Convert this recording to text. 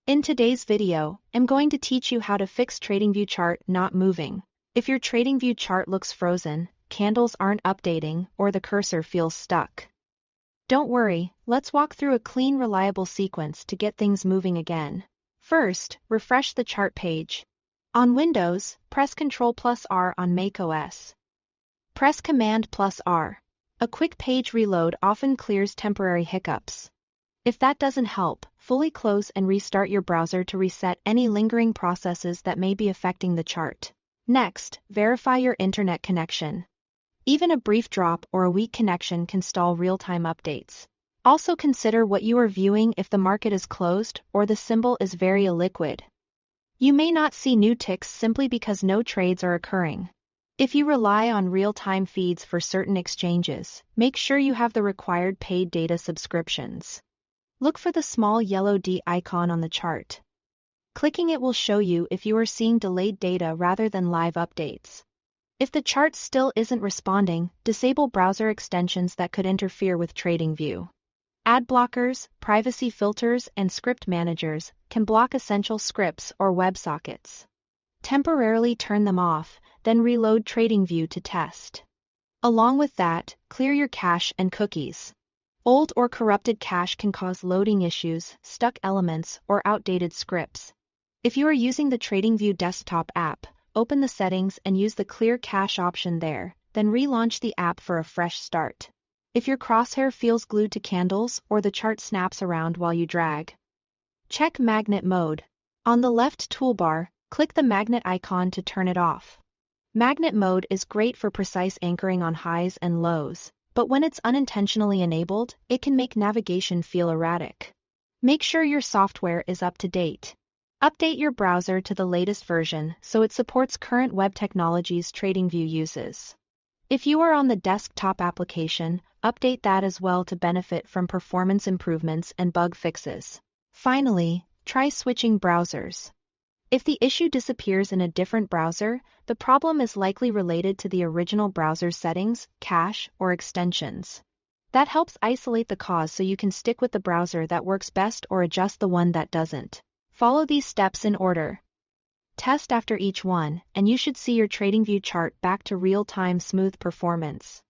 In today's video, I'm going to teach you how to fix Tradingview chart not moving. If your Tradingview chart looks frozen, candles aren't updating, or the cursor feels stuck, don't worry, let's walk through a clean, reliable sequence to get things moving again. First, refresh the chart page. On Windows, press Ctrl+R. On macOS, press Command+R. A quick page reload often clears temporary hiccups. If that doesn't help, fully close and restart your browser to reset any lingering processes that may be affecting the chart. Next, verify your internet connection. Even a brief drop or a weak connection can stall real-time updates. Also consider what you are viewing if the market is closed or the symbol is very illiquid. You may not see new ticks simply because no trades are occurring. If you rely on real-time feeds for certain exchanges, make sure you have the required paid data subscriptions. Look for the small yellow D icon on the chart. Clicking it will show you if you are seeing delayed data rather than live updates. If the chart still isn't responding, disable browser extensions that could interfere with Tradingview. Ad blockers, privacy filters, and script managers can block essential scripts or WebSockets. Temporarily turn them off, then reload Tradingview to test. Along with that, clear your cache and cookies. Old or corrupted cache can cause loading issues, stuck elements, or outdated scripts. If you are using the Tradingview desktop app, open the settings and use the Clear Cache option there, then relaunch the app for a fresh start. If your crosshair feels glued to candles or the chart snaps around while you drag, check magnet mode. On the left toolbar, click the magnet icon to turn it off. Magnet mode is great for precise anchoring on highs and lows, but when it's unintentionally enabled, it can make navigation feel erratic. Make sure your software is up to date. Update your browser to the latest version so it supports current web technologies Tradingview uses. If you are on the desktop application, update that as well to benefit from performance improvements and bug fixes. Finally, try switching browsers. If the issue disappears in a different browser, the problem is likely related to the original browser settings, cache, or extensions. That helps isolate the cause so you can stick with the browser that works best or adjust the one that doesn't. Follow these steps in order. Test after each one, and you should see your Tradingview chart back to real-time smooth performance.